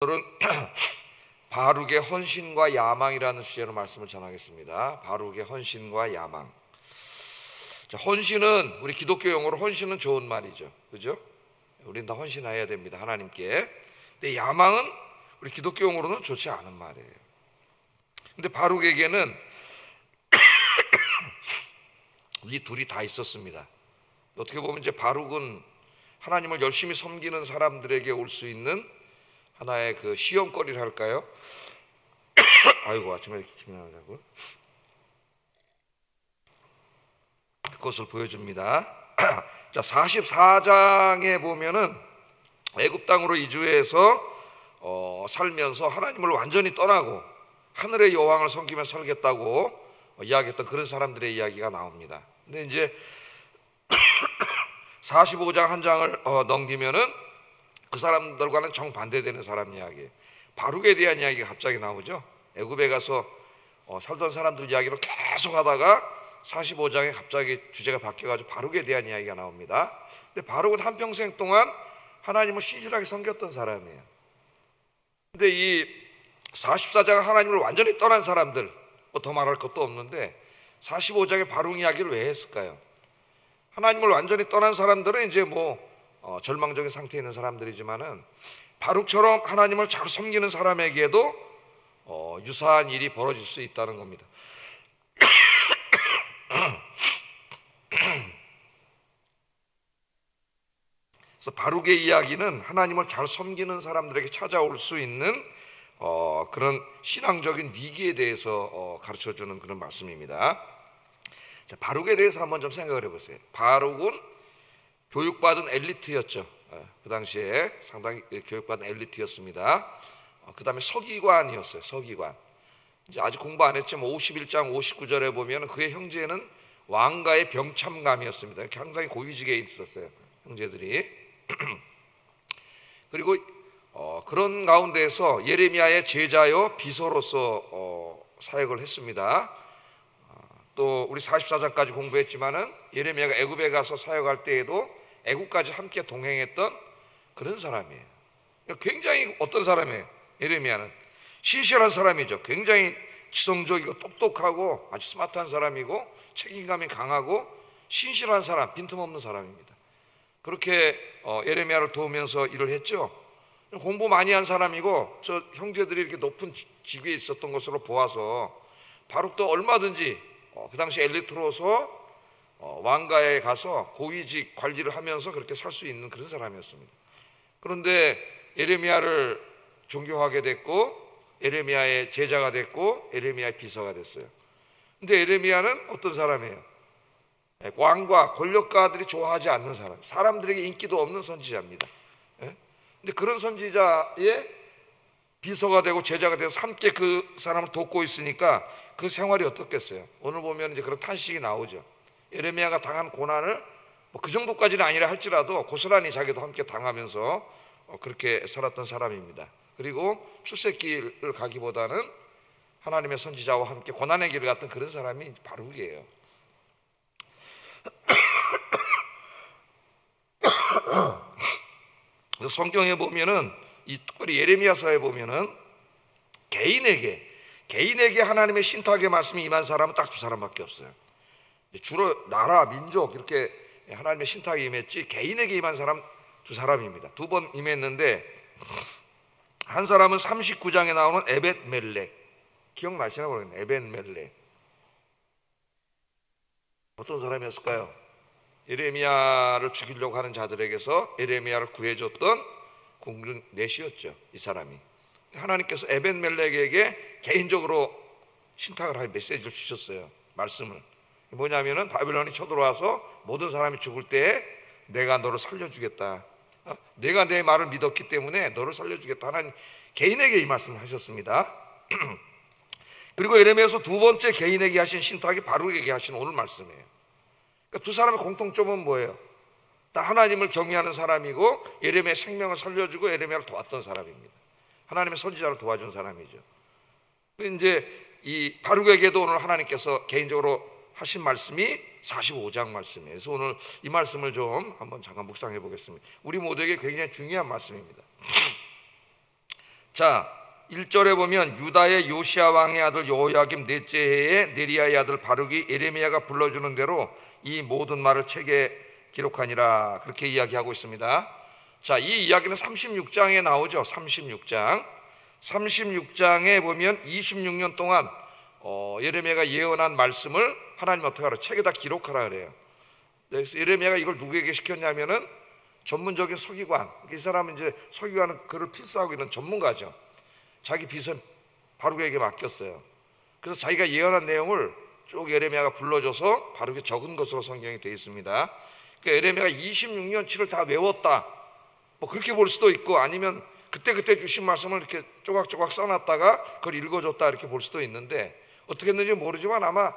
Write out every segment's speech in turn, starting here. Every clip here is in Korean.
오늘은 바룩의 헌신과 야망이라는 주제로 말씀을 전하겠습니다. 바룩의 헌신과 야망. 자, 헌신은 우리 기독교 용어로 헌신은 좋은 말이죠, 그죠? 우린 다 헌신해야 됩니다, 하나님께. 근데 야망은 우리 기독교 용어로는 좋지 않은 말이에요. 근데 바룩에게는 이 둘이 다 있었습니다. 어떻게 보면 이제 바룩은 하나님을 열심히 섬기는 사람들에게 올 수 있는 하나의 그 시험거리를 할까요? 아이고, 아침에 기침나자고. 그것을 보여줍니다. 자, 44장에 보면은 애굽 땅으로 이주해서 살면서 하나님을 완전히 떠나고 하늘의 여왕을 섬기며 살겠다고 이야기했던 그런 사람들의 이야기가 나옵니다. 근데 이제 45장 한 장을 넘기면은 그 사람들과는 정반대되는 사람 이야기, 바룩에 대한 이야기가 갑자기 나오죠. 애굽에 가서 살던 사람들 이야기를 계속 하다가 45장에 갑자기 주제가 바뀌어가지고 바룩에 대한 이야기가 나옵니다. 근데 바룩은 한평생 동안 하나님을 신실하게 섬겼던 사람이에요. 근데 이 44장은 하나님을 완전히 떠난 사람들, 더 말할 것도 없는데 45장에 바룩 이야기를 왜 했을까요? 하나님을 완전히 떠난 사람들은 이제 절망적인 상태에 있는 사람들이지만은 바룩처럼 하나님을 잘 섬기는 사람에게도 유사한 일이 벌어질 수 있다는 겁니다. 그래서 바룩의 이야기는 하나님을 잘 섬기는 사람들에게 찾아올 수 있는 그런 신앙적인 위기에 대해서 가르쳐주는 그런 말씀입니다. 자, 바룩에 대해서 한번 좀 생각을 해보세요. 바룩은 교육받은 엘리트였죠. 그 당시에 상당히 교육받은 엘리트였습니다. 그 다음에 서기관이었어요. 서기관. 이제 아직 공부 안 했지만 51장 59절에 보면 그의 형제는 왕가의 병참감이었습니다. 상당히 고위직에 있었어요, 형제들이. 그리고 그런 가운데에서 예레미야의 제자요 비서로서 사역을 했습니다. 또 우리 44장까지 공부했지만은 예레미야가 애굽에 가서 사역할 때에도 애굽까지 함께 동행했던 그런 사람이에요. 굉장히 어떤 사람이에요? 예레미야는 신실한 사람이죠. 굉장히 지성적이고 똑똑하고 아주 스마트한 사람이고 책임감이 강하고 신실한 사람, 빈틈없는 사람입니다. 그렇게 예레미야를 도우면서 일을 했죠. 공부 많이 한 사람이고 저 형제들이 이렇게 높은 직위에 있었던 것으로 보아서 바룩도 얼마든지 그 당시 엘리트로서 왕가에 가서 고위직 관리를 하면서 그렇게 살 수 있는 그런 사람이었습니다. 그런데 예레미야를 존경하게 됐고 예레미야의 제자가 됐고 예레미야의 비서가 됐어요. 근데 예레미야는 어떤 사람이에요? 왕과 권력가들이 좋아하지 않는 사람, 사람들에게 인기도 없는 선지자입니다. 근데 그런 선지자의 비서가 되고 제자가 돼서 함께 그 사람을 돕고 있으니까 그 생활이 어떻겠어요? 오늘 보면 이제 그런 탄식이 나오죠. 예레미야가 당한 고난을 그 정도까지는 아니라 할지라도 고스란히 자기도 함께 당하면서 그렇게 살았던 사람입니다. 그리고 출세길을 가기보다는 하나님의 선지자와 함께 고난의 길을 갔던 그런 사람이 바룩이에요. 성경에 보면은 특별히 예레미야서에 보면은 개인에게 하나님의 신탁의 말씀이 임한 사람은 딱 두 사람밖에 없어요. 주로 나라, 민족 이렇게 하나님의 신탁이 임했지 개인에게 임한 사람 두 사람입니다. 두 번 임했는데 한 사람은 39장에 나오는 에벳멜렉, 기억나시나 모르겠네요. 에벳멜렉 어떤 사람이었을까요? 예레미야를 죽이려고 하는 자들에게서 예레미야를 구해줬던 공중 넷이었죠. 이 사람이 하나님께서 에벳멜렉에게 개인적으로 신탁을 할 메시지를 주셨어요. 말씀을 뭐냐면은 바빌론이 쳐들어와서 모든 사람이 죽을 때 내가 너를 살려주겠다. 내가 내 말을 믿었기 때문에 너를 살려주겠다. 하나님 개인에게 이 말씀을 하셨습니다. 그리고 예레미야에서 두 번째 개인에게 하신 신탁이 바룩에게 하신 오늘 말씀이에요. 그러니까 두 사람의 공통점은 뭐예요? 다 하나님을 경외하는 사람이고 예레미야의 생명을 살려주고 예레미야를 도왔던 사람입니다. 하나님의 선지자를 도와준 사람이죠. 이제 이 바룩에게도 오늘 하나님께서 개인적으로 하신 말씀이 45장 말씀이에요. 그래서 오늘 이 말씀을 좀 한번 잠깐 묵상해 보겠습니다. 우리 모두에게 굉장히 중요한 말씀입니다. 자, 1절에 보면 유다의 요시야 왕의 아들 여호야김 넷째 해에 네리야의 아들 바룩이 예레미야가 불러주는 대로 이 모든 말을 책에 기록하니라, 그렇게 이야기하고 있습니다. 자, 이 이야기는 36장에 나오죠. 36장에 보면 26년 동안 예레미야가 예언한 말씀을 하나님 어떻게 하라? 책에다 기록하라 그래요. 그래서 예레미야가 이걸 누구에게 시켰냐면은 전문적인 서기관, 이 사람은 이제 서기관은 그를 필사하고 있는 전문가죠. 자기 비선 바룩에게 맡겼어요. 그래서 자기가 예언한 내용을 쭉 예레미야가 불러줘서 바룩이 적은 것으로 성경이 되어 있습니다. 그러니까 예레미야가 26년치를 다 외웠다, 뭐 그렇게 볼 수도 있고, 아니면 그때 주신 말씀을 이렇게 조각조각 써놨다가 그걸 읽어줬다, 이렇게 볼 수도 있는데, 어떻게 했는지 모르지만 아마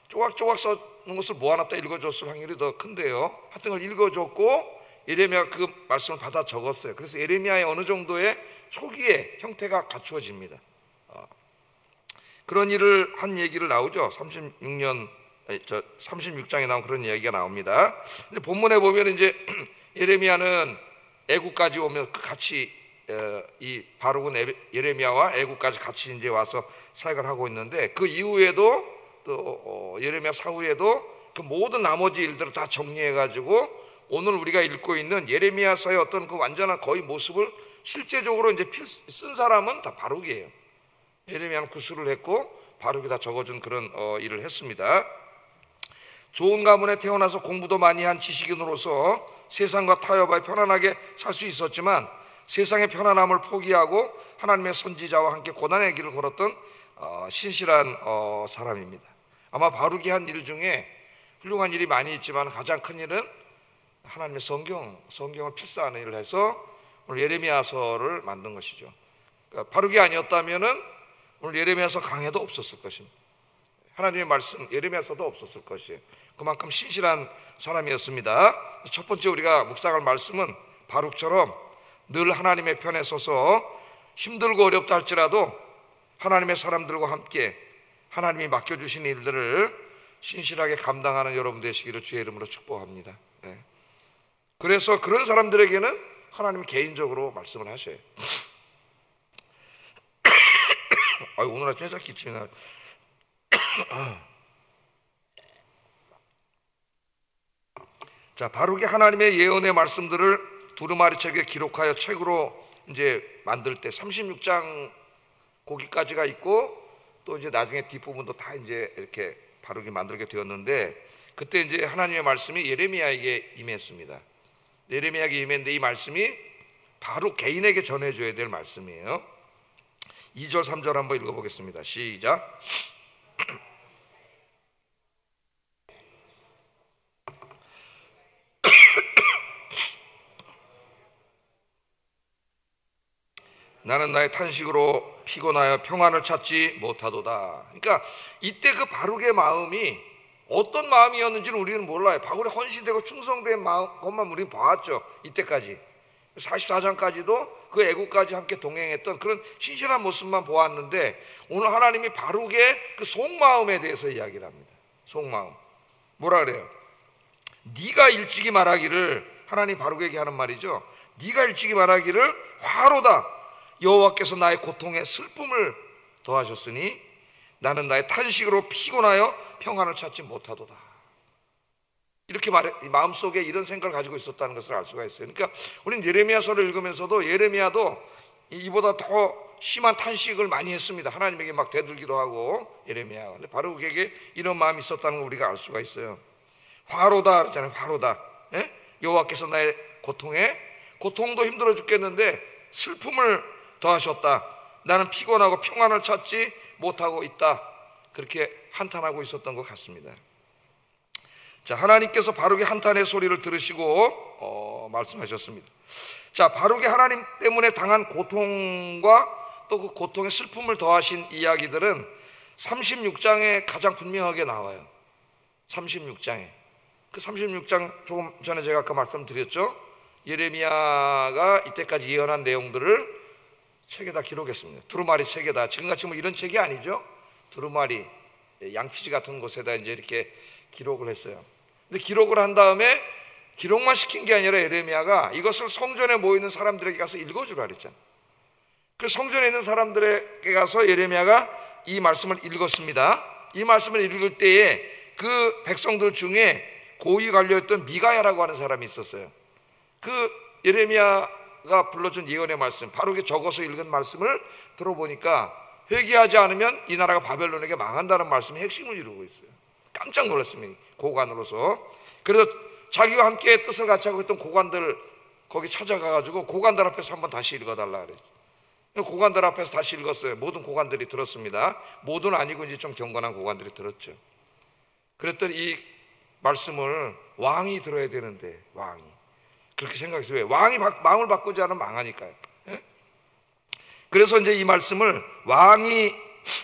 조각조각 써놓은 것을 모아놨다 읽어줬을 확률이 더 큰데요. 하여튼 걸 읽어줬고 예레미야가 그 말씀을 받아 적었어요. 그래서 예레미야의 어느 정도의 초기의 형태가 갖추어집니다. 그런 일을 한 얘기를 나오죠. 36장에 나온 그런 이야기가 나옵니다. 근데 본문에 보면 이제 예레미야는 애국까지 오면 같이 이 바룩은 예레미야와 애국까지 같이 이제 와서 사역을 하고 있는데, 그 이후에도 또 예레미야 사후에도 그 모든 나머지 일들을 다 정리해가지고 오늘 우리가 읽고 있는 예레미야서의 어떤 그 완전한 거의 모습을 실제적으로 이제 쓴 사람은 다 바룩이에요. 예레미야는 구술을 했고 바룩이 다 적어준 그런 일을 했습니다. 좋은 가문에 태어나서 공부도 많이 한 지식인으로서 세상과 타협하여 편안하게 살 수 있었지만 세상의 편안함을 포기하고 하나님의 선지자와 함께 고난의 길을 걸었던 신실한 사람입니다. 아마 바룩이 한 일 중에 훌륭한 일이 많이 있지만 가장 큰 일은 하나님의 성경을 필사하는 일을 해서 오늘 예레미야서를 만든 것이죠. 그러니까 바룩이 아니었다면은 오늘 예레미야서 강해도 없었을 것입니다. 하나님의 말씀 예레미야서도 없었을 것이에요. 그만큼 신실한 사람이었습니다. 첫 번째 우리가 묵상할 말씀은 바룩처럼 늘 하나님의 편에 서서 힘들고 어렵다 할지라도 하나님의 사람들과 함께 하나님이 맡겨주신 일들을 신실하게 감당하는 여러분 되시기를 주의 이름으로 축복합니다. 네. 그래서 그런 사람들에게는 하나님이 개인적으로 말씀을 하셔요. 오늘 아침에 자 기침이 나. 자, 바룩이 하나님의 예언의 말씀들을 두루마리 책에 기록하여 책으로 이제 만들 때 36장 거기까지가 있고, 또 이제 나중에 뒷부분도 다 이제 이렇게 바룩이 만들게 되었는데, 그때 이제 하나님의 말씀이 예레미야에게 임했습니다. 예레미야에게 임했는데 이 말씀이 바룩 개인에게 전해줘야 될 말씀이에요. 2절 3절 한번 읽어보겠습니다. 시작. 나는 나의 탄식으로 피곤하여 평안을 찾지 못하도다. 그러니까 이때 그 바룩의 마음이 어떤 마음이었는지는 우리는 몰라요. 바룩이 헌신되고 충성된 것만 우리는 봐왔죠. 이때까지 44장까지도 그 애국까지 함께 동행했던 그런 신실한 모습만 보았는데, 오늘 하나님이 바룩의 그 속마음에 대해서 이야기를 합니다. 속마음 뭐라 그래요? 네가 일찍이 말하기를, 하나님 바룩에게 하는 말이죠. 네가 일찍이 말하기를 화로다. 여호와께서 나의 고통에 슬픔을 더하셨으니 나는 나의 탄식으로 피곤하여 평안을 찾지 못하도다. 이렇게 말해, 마음속에 이런 생각을 가지고 있었다는 것을 알 수가 있어요. 그러니까 우리는 예레미야서를 읽으면서도 예레미야도 이보다 더 심한 탄식을 많이 했습니다. 하나님에게 막 대들기도 하고 예레미야가. 근데 바룩에게 이런 마음이 있었다는 걸 우리가 알 수가 있어요. 화로다 그러잖아요. 화로다. 예? 여호와께서 나의 고통도 힘들어 죽겠는데 슬픔을 더하셨다. 나는 피곤하고 평안을 찾지 못하고 있다. 그렇게 한탄하고 있었던 것 같습니다. 자, 하나님께서 바룩의 한탄의 소리를 들으시고 말씀하셨습니다. 자, 바룩이 하나님 때문에 당한 고통과 또 그 고통의 슬픔을 더하신 이야기들은 36장에 가장 분명하게 나와요. 36장에. 그 36장 조금 전에 제가 아까 말씀드렸죠. 예레미야가 이때까지 예언한 내용들을 책에다 기록했습니다. 두루마리 책에다. 지금같이 뭐 이런 책이 아니죠. 두루마리, 양피지 같은 곳에다 이제 이렇게 기록을 했어요. 근데 기록을 한 다음에 기록만 시킨 게 아니라 예레미야가 이것을 성전에 모이는 사람들에게 가서 읽어주라 그랬잖아요. 그 성전에 있는 사람들에게 가서 예레미야가 이 말씀을 읽었습니다. 이 말씀을 읽을 때에 그 백성들 중에 고위 관료였던 미가야라고 하는 사람이 있었어요. 그 예레미야가 불러준 예언의 말씀, 바로 적어서 읽은 말씀을 들어보니까 회개하지 않으면 이 나라가 바벨론에게 망한다는 말씀의 핵심을 이루고 있어요. 깜짝 놀랐습니다. 고관으로서. 그래서 자기와 함께 뜻을 같이 하고 있던 고관들 거기 찾아가가지고 고관들 앞에서 한번 다시 읽어달라 그랬죠. 고관들 앞에서 다시 읽었어요. 모든 고관들이 들었습니다. 모든 아니고 이제 좀 경건한 고관들이 들었죠. 그랬더니 이 말씀을 왕이 들어야 되는데, 왕이 그렇게 생각했어요. 왜? 왕이 마음을 바꾸지 않으면 망하니까요. 예? 그래서 이제 이 말씀을 왕이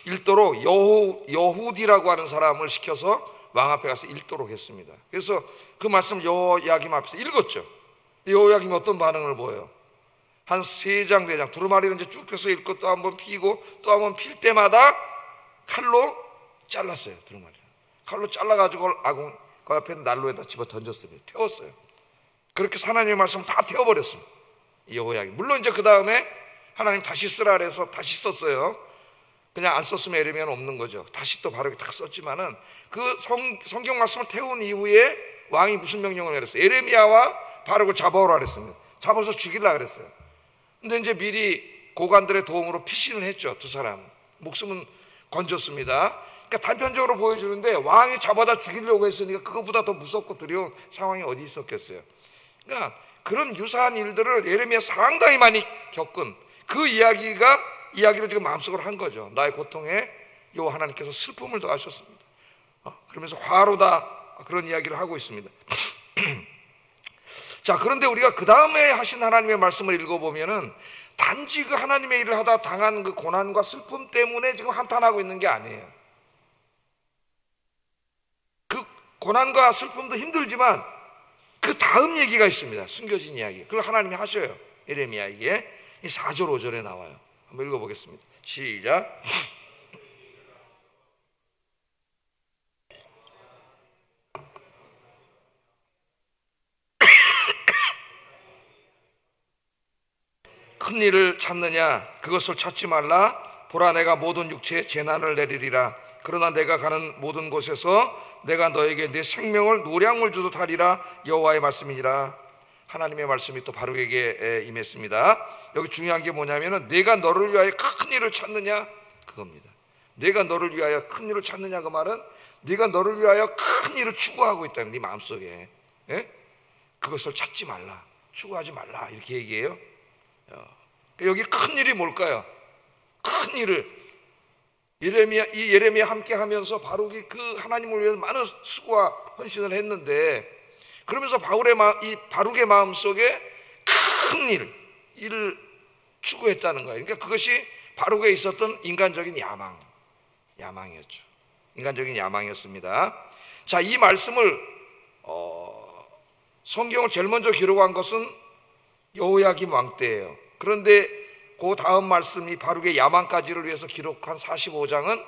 읽도록 여후디라고 하는 사람을 시켜서 왕 앞에 가서 읽도록 했습니다. 그래서 그 말씀 여호야김 앞에서 읽었죠. 여호야김이 어떤 반응을 보여요? 한 3장 4장 두루마리를 이제 쭉 펴서 읽고 또 한번 피고 또 한번 필 때마다 칼로 잘랐어요. 두루마리 칼로 잘라가지고 아궁 그 앞에 난로에다 집어 던졌습니다. 태웠어요. 그렇게 하나님의 말씀을 다 태워버렸습니다. 여호야김. 물론 이제 그 다음에 하나님 다시 쓰라 그래서 다시 썼어요. 그냥 안 썼으면 예레미야는 없는 거죠. 다시 또 바르게 딱 썼지만은 그 성경 말씀을 태운 이후에 왕이 무슨 명령을 내렸어요? 예레미야와 바룩을 잡아오라 그랬습니다. 잡아서 죽이려고 그랬어요. 근데 이제 미리 고관들의 도움으로 피신을 했죠. 두 사람 목숨은 건졌습니다. 그러니까 단편적으로 보여주는데 왕이 잡아다 죽이려고 했으니까 그것보다 더 무섭고 두려운 상황이 어디 있었겠어요. 그러니까 그런 유사한 일들을 예레미야 상당히 많이 겪은 그 이야기를 지금 마음속으로 한 거죠. 나의 고통에 여호와 하나님께서 슬픔을 더하셨습니다. 그러면서 화로다 그런 이야기를 하고 있습니다. 자, 그런데 우리가 그 다음에 하신 하나님의 말씀을 읽어보면은 단지 그 하나님의 일을 하다 당한 그 고난과 슬픔 때문에 지금 한탄하고 있는 게 아니에요. 그 고난과 슬픔도 힘들지만 그 다음 얘기가 있습니다. 숨겨진 이야기. 그걸 하나님이 하셔요. 예레미야에게. 이 4절 5절에 나와요. 한번 읽어보겠습니다. 시작. 큰 일을 찾느냐? 그것을 찾지 말라. 보라, 내가 모든 육체에 재난을 내리리라. 그러나 내가 가는 모든 곳에서 내가 너에게 내 생명을 노량물 주듯 하리라. 여호와의 말씀이니라. 하나님의 말씀이 또 바룩에게 임했습니다. 여기 중요한 게 뭐냐면은 내가 너를 위하여 큰 일을 찾느냐 그겁니다. 내가 너를 위하여 큰 일을 찾느냐 그 말은 네가 너를 위하여 큰 일을 추구하고 있다는 네 마음속에. 예? 그것을 찾지 말라, 추구하지 말라 이렇게 얘기해요. 여기 큰 일이 뭘까요? 큰 일을 예레미야 함께 하면서 바룩이 그 하나님을 위해서 많은 수고와 헌신을 했는데, 그러면서 이 바룩의 마음속에 큰 일을 추구했다는 거예요. 그러니까 그것이 바룩에 있었던 인간적인 야망이었죠. 인간적인 야망이었습니다. 자, 이 말씀을 성경을 제일 먼저 기록한 것은 여호야김 왕 때예요. 그런데 그 다음 말씀이 바룩의 야망까지를 위해서 기록한 45장은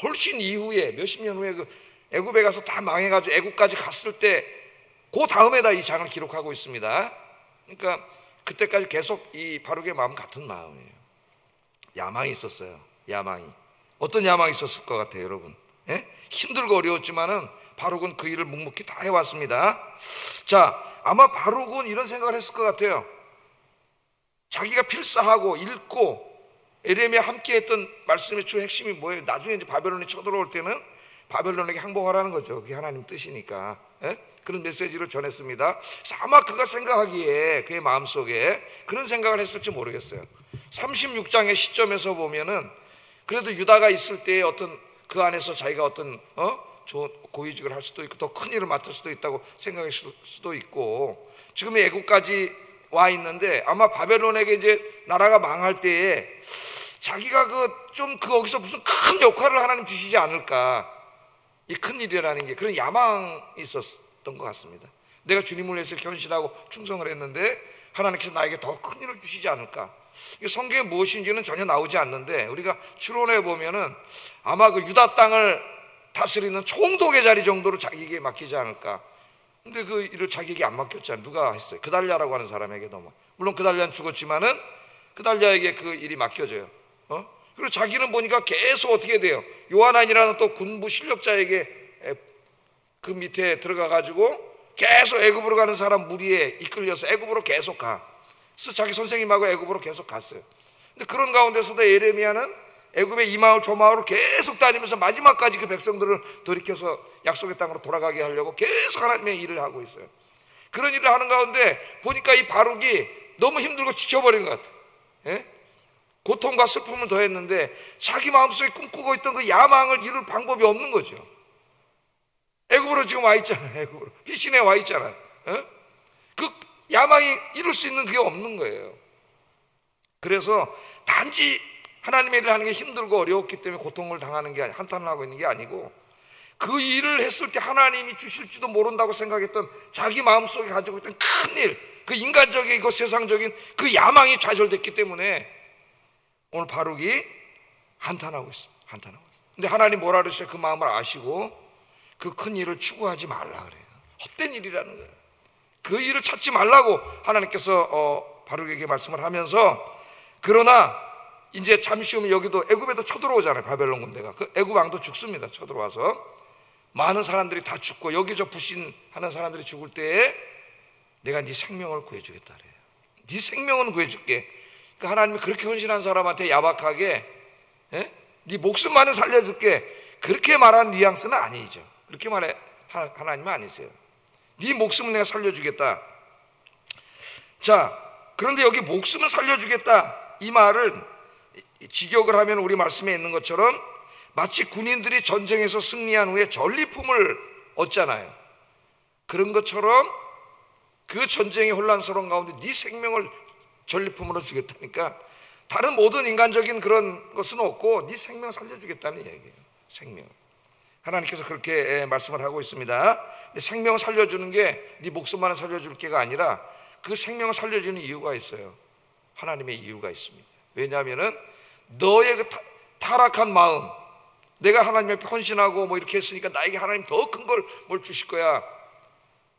훨씬 이후에 몇십 년 후에 그 애굽에 가서 다 망해가지고 애굽까지 갔을 때 그 다음에다 이 장을 기록하고 있습니다. 그러니까 그때까지 계속 이 바룩의 마음 같은 마음이에요. 야망이 있었어요. 야망이. 어떤 야망이 있었을 것 같아요, 여러분? 예? 힘들고 어려웠지만은 바룩은 그 일을 묵묵히 다 해왔습니다. 자, 아마 바룩은 이런 생각을 했을 것 같아요. 자기가 필사하고 읽고 예레미야 함께 했던 말씀의 주 핵심이 뭐예요? 나중에 이제 바벨론이 쳐들어올 때는 바벨론에게 항복하라는 거죠. 그게 하나님 뜻이니까. 예? 그런 메시지를 전했습니다. 아마 그가 생각하기에 그의 마음속에 그런 생각을 했을지 모르겠어요. 36장의 시점에서 보면은 그래도 유다가 있을 때에 어떤 그 안에서 자기가 어떤 좋은 고위직을 할 수도 있고 더 큰 일을 맡을 수도 있다고 생각했을 수도 있고, 지금 애국까지 와 있는데 아마 바벨론에게 이제 나라가 망할 때에 자기가 거기서 무슨 큰 역할을 하나님 주시지 않을까, 이 큰 일이라는 게 그런 야망이 있었던 것 같습니다. 내가 주님을 위해서 헌신하고 충성을 했는데 하나님께서 나에게 더 큰 일을 주시지 않을까. 성경에 무엇인지는 전혀 나오지 않는데 우리가 추론해 보면은 아마 그 유다 땅을 다스리는 총독의 자리 정도로 자기에게 맡기지 않을까. 근데 그 일을 자기에게 안 맡겼잖아요. 누가 했어요? 그달랴라고 하는 사람에게. 물론 그달랴는 죽었지만은 그달리아에게 그 일이 맡겨져요. 그리고 자기는 보니까 계속 어떻게 돼요? 요하난이라는 또 군부 실력자에게 그 밑에 들어가 가지고 계속 애굽으로 가는 사람 무리에 이끌려서 애굽으로 계속 가. 그래서 자기 선생님하고 애굽으로 계속 갔어요. 근데 그런 가운데서도 예레미야는 애굽의 이 마을 저 마을을 계속 다니면서 마지막까지 그 백성들을 돌이켜서 약속의 땅으로 돌아가게 하려고 계속 하나님의 일을 하고 있어요. 그런 일을 하는 가운데 보니까 이 바룩이 너무 힘들고 지쳐버린 것 같아요. 예? 고통과 슬픔을 더했는데 자기 마음속에 꿈꾸고 있던 그 야망을 이룰 방법이 없는 거죠. 애굽으로 지금 와 있잖아요. 애굽으로 피신에 와 있잖아요. 예? 그 야망이 이룰 수 있는 그게 없는 거예요. 그래서 단지 하나님의 일을 하는 게 힘들고 어려웠기 때문에 고통을 당하는 게 아니, 한탄을 하고 있는 게 아니고 그 일을 했을 때 하나님이 주실지도 모른다고 생각했던 자기 마음속에 가지고 있던 큰 일, 그 인간적이고 세상적인 그 야망이 좌절됐기 때문에 오늘 바룩이 한탄하고 있습니다. 한탄하고 있습니다. 근데 하나님 뭐라 그러셔요? 그 마음을 아시고 그 큰 일을 추구하지 말라 그래요. 헛된 일이라는 거예요. 그 일을 찾지 말라고 하나님께서 바룩에게 말씀을 하면서, 그러나 이제 잠시 후면 여기도 애굽에도 쳐들어오잖아요. 바벨론 군대가. 그 애굽 왕도 죽습니다. 쳐들어와서 많은 사람들이 다 죽고 여기 저 불신하는 사람들이 죽을 때에 내가 네 생명을 구해주겠다 그래요. 네 생명은 구해줄게. 그러니까 하나님이 그렇게 헌신한 사람한테 야박하게 네 목숨만은 살려줄게 그렇게 말한 뉘앙스는 아니죠. 그렇게 말해 하나님은 아니세요. 네 목숨은 내가 살려주겠다. 자, 그런데 여기 목숨을 살려주겠다 이 말은 직역을 하면 우리 말씀에 있는 것처럼 마치 군인들이 전쟁에서 승리한 후에 전리품을 얻잖아요. 그런 것처럼 그 전쟁의 혼란스러운 가운데 네 생명을 전리품으로 주겠다니까 다른 모든 인간적인 그런 것은 없고 네 생명 살려주겠다는 얘기예요. 생명. 하나님께서 그렇게 말씀을 하고 있습니다. 생명을 살려주는 게 네 목숨만을 살려줄 게가 아니라 그 생명을 살려주는 이유가 있어요. 하나님의 이유가 있습니다. 왜냐하면은 너의 그 타락한 마음, 내가 하나님 앞에 헌신하고 뭐 이렇게 했으니까 나에게 하나님 더 큰 걸 뭘 주실 거야,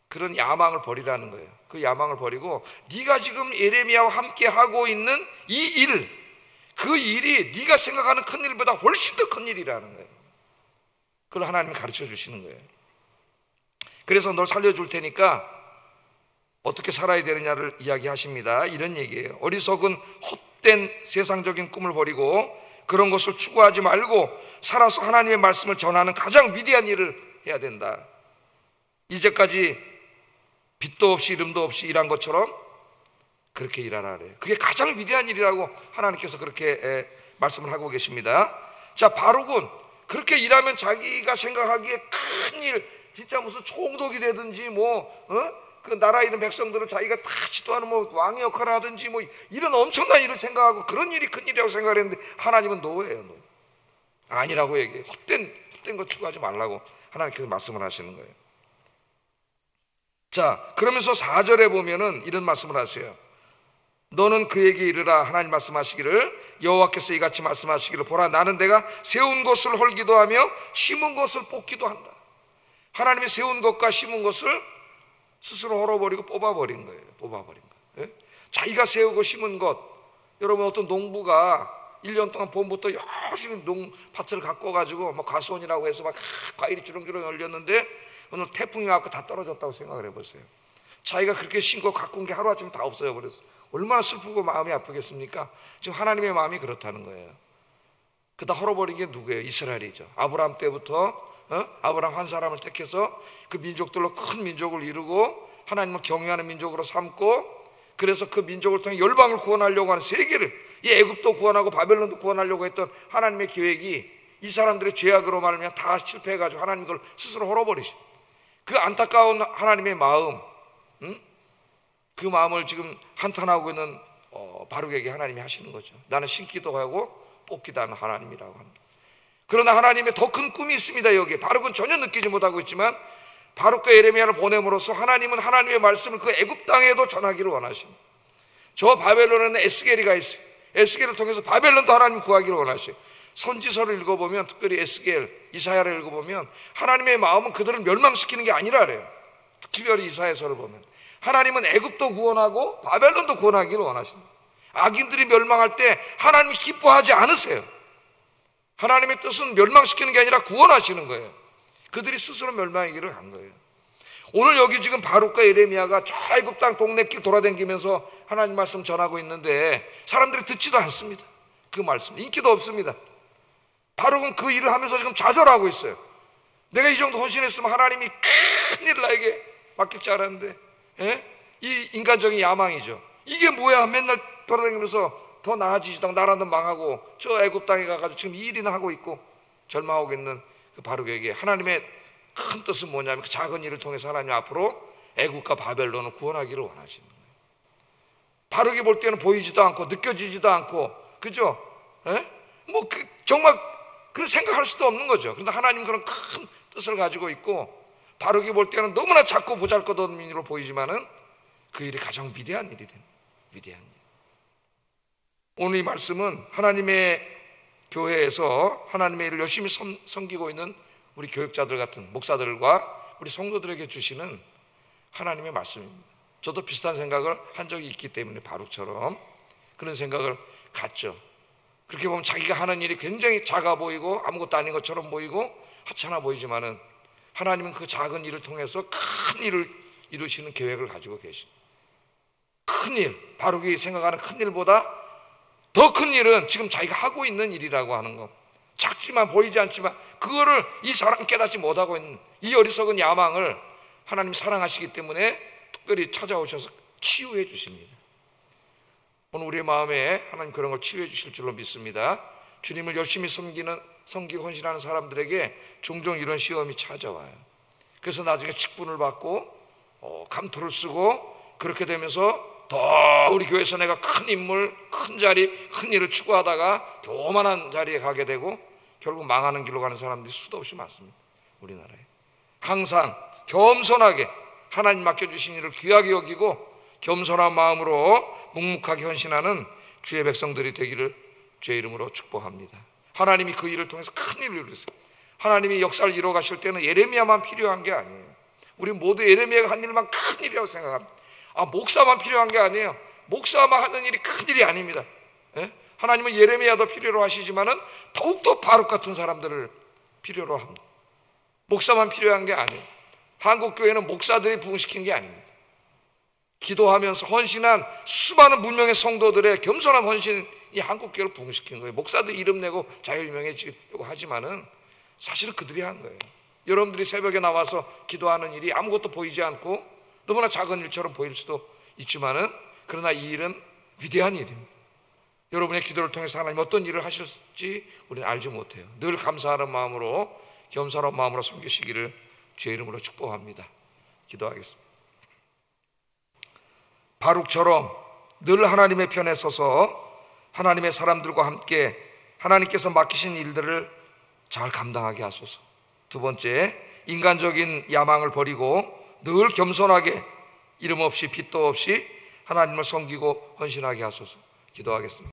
그런 야망을 버리라는 거예요. 그 야망을 버리고 네가 지금 예레미야와 함께 하고 있는 이 일, 그 일이 네가 생각하는 큰 일보다 훨씬 더 큰 일이라는 거예요. 그걸 하나님이 가르쳐 주시는 거예요. 그래서 널 살려줄 테니까 어떻게 살아야 되느냐를 이야기하십니다. 이런 얘기예요. 어리석은 헛된 세상적인 꿈을 버리고 그런 것을 추구하지 말고 살아서 하나님의 말씀을 전하는 가장 위대한 일을 해야 된다. 이제까지 빛도 없이 이름도 없이 일한 것처럼 그렇게 일하라 그래요. 그게 가장 위대한 일이라고 하나님께서 그렇게 말씀을 하고 계십니다. 자, 바룩은 그렇게 일하면 자기가 생각하기에 큰 일, 진짜 무슨 총독이 되든지 그 나라에 있는 백성들을 자기가 다 지도하는 뭐 왕의 역할을 하든지 뭐 이런 엄청난 일을 생각하고 그런 일이 큰 일이라고 생각을 했는데 하나님은 노예예요. 노예. 아니라고 얘기해요. 헛된 거 추구하지 말라고 하나님께서 말씀을 하시는 거예요. 자, 그러면서 4절에 보면은 이런 말씀을 하세요. 너는 그에게 이르라. 하나님 말씀하시기를, 여호와께서 이같이 말씀하시기를, 보라 나는 내가 세운 것을 헐기도 하며 심은 것을 뽑기도 한다. 하나님이 세운 것과 심은 것을 스스로 헐어버리고 뽑아버린 거예요. 뽑아버린 거예요. 예? 자기가 세우고 심은 것, 여러분 어떤 농부가 1년 동안 봄부터 열심히 농밭을 가꿔가지고 뭐 가수원이라고 해서 막 과일이 주렁주렁 열렸는데 오늘 태풍이 와서 다 떨어졌다고 생각을 해보세요. 자기가 그렇게 심고 가꾼 게 하루아침에 다 없어져 버렸어요. 얼마나 슬프고 마음이 아프겠습니까? 지금 하나님의 마음이 그렇다는 거예요. 그다 헐어버린 게 누구예요? 이스라엘이죠. 아브라함 때부터 아브라함 한 사람을 택해서 그 민족들로 큰 민족을 이루고 하나님을 경외하는 민족으로 삼고, 그래서 그 민족을 통해 열방을 구원하려고 하는 세계를, 이 애굽도 구원하고 바벨론도 구원하려고 했던 하나님의 계획이 이 사람들의 죄악으로 말하면 다 실패해가지고 하나님 그걸 스스로 헐어버리신 그 안타까운 하나님의 마음, 그 마음을 지금 한탄하고 있는 바룩에게 하나님이 하시는 거죠. 나는 심기도 하고 뽑기도 하는 하나님이라고 합니다. 그러나 하나님의 더 큰 꿈이 있습니다. 여기에 바룩은 전혀 느끼지 못하고 있지만 바룩과 예레미야를 보냄으로써 하나님은 하나님의 말씀을 그 애굽 땅에도 전하기를 원하십니다. 저 바벨론에는 에스겔이가 있어요. 에스겔을 통해서 바벨론도 하나님 구하기를 원하셔요. 선지서를 읽어보면, 특별히 에스겔, 이사야를 읽어보면 하나님의 마음은 그들을 멸망시키는 게 아니라 그래요. 특별히 이사야서를 보면 하나님은 애굽도 구원하고 바벨론도 구원하기를 원하십니다. 악인들이 멸망할 때 하나님이 기뻐하지 않으세요. 하나님의 뜻은 멸망시키는 게 아니라 구원하시는 거예요. 그들이 스스로 멸망의 길을 간 거예요. 오늘 여기 지금 바룩과 예레미야가 저 애굽 땅 동네길 돌아다니면서 하나님 말씀 전하고 있는데 사람들이 듣지도 않습니다. 그 말씀 인기도 없습니다. 바룩은 그 일을 하면서 지금 좌절하고 있어요. 내가 이 정도 헌신했으면 하나님이 큰일을 나에게 맡길 줄 알았는데, 이 인간적인 야망이죠. 이게 뭐야? 맨날 돌아다니면서 더 나아지지도 않고 나라도 망하고 저 애굽 땅에 가가지고 지금 이 일이나 하고 있고 절망하고 있는 그 바룩에게 하나님의 큰 뜻은 뭐냐면 그 작은 일을 통해서 하나님 앞으로 애굽과 바벨론을 구원하기를 원하시는 거예요. 바룩이 볼 때는 보이지도 않고 느껴지지도 않고, 그죠? 정말 그런 생각할 수도 없는 거죠. 그런데 하나님은 그런 큰 뜻을 가지고 있고, 바룩이 볼 때는 너무나 작고 보잘것없는 일로 보이지만은 그 일이 가장 위대한 일이 됩니다. 위대한 일. 오늘 이 말씀은 하나님의 교회에서 하나님의 일을 열심히 섬기고 있는 우리 교육자들 같은 목사들과 우리 성도들에게 주시는 하나님의 말씀입니다. 저도 비슷한 생각을 한 적이 있기 때문에 바룩처럼 그런 생각을 갖죠. 그렇게 보면 자기가 하는 일이 굉장히 작아 보이고 아무것도 아닌 것처럼 보이고 하찮아 보이지만은 하나님은 그 작은 일을 통해서 큰 일을 이루시는 계획을 가지고 계십니다. 큰 일, 바룩이 생각하는 큰 일보다 더 큰 일은 지금 자기가 하고 있는 일이라고 하는 거. 작지만 보이지 않지만 그거를 이 사람 깨닫지 못하고 있는 이 어리석은 야망을 하나님 사랑하시기 때문에 특별히 찾아오셔서 치유해 주십니다. 오늘 우리의 마음에 하나님 그런 걸 치유해 주실 줄로 믿습니다. 주님을 열심히 섬기고 헌신하는 사람들에게 종종 이런 시험이 찾아와요. 그래서 나중에 직분을 받고 감투를 쓰고 그렇게 되면서 더 우리 교회에서 내가 큰 인물, 큰 자리, 큰 일을 추구하다가 교만한 자리에 가게 되고 결국 망하는 길로 가는 사람들이 수도 없이 많습니다. 우리나라에. 항상 겸손하게 하나님 맡겨주신 일을 귀하게 여기고 겸손한 마음으로 묵묵하게 헌신하는 주의 백성들이 되기를 주의 이름으로 축복합니다. 하나님이 그 일을 통해서 큰 일을 이루셨어요. 하나님이 역사를 이루어 가실 때는 예레미야만 필요한 게 아니에요. 우리 모두 예레미야가 한 일만 큰 일이라고 생각합니다. 목사만 필요한 게 아니에요. 목사만 하는 일이 큰 일이 아닙니다. 하나님은 예레미야도 필요로 하시지만은 더욱더 바룩 같은 사람들을 필요로 합니다. 목사만 필요한 게 아니에요. 한국교회는 목사들이 부흥시킨 게 아닙니다. 기도하면서 헌신한 수많은 문명의 성도들의 겸손한 헌신이 한국교회를 부흥시킨 거예요. 목사들 이름 내고 자유유명해지려고 하지만은 사실은 그들이 한 거예요. 여러분들이 새벽에 나와서 기도하는 일이 아무것도 보이지 않고 너무나 작은 일처럼 보일 수도 있지만은 그러나 이 일은 위대한 일입니다. 여러분의 기도를 통해서 하나님 어떤 일을 하실지 우리는 알지 못해요. 늘 감사하는 마음으로 겸손한 마음으로 섬기시기를 주의 이름으로 축복합니다. 기도하겠습니다. 바룩처럼 늘 하나님의 편에 서서 하나님의 사람들과 함께 하나님께서 맡기신 일들을 잘 감당하게 하소서. 두 번째, 인간적인 야망을 버리고 늘 겸손하게 이름 없이 빚도 없이 하나님을 섬기고 헌신하게 하소서. 기도하겠습니다.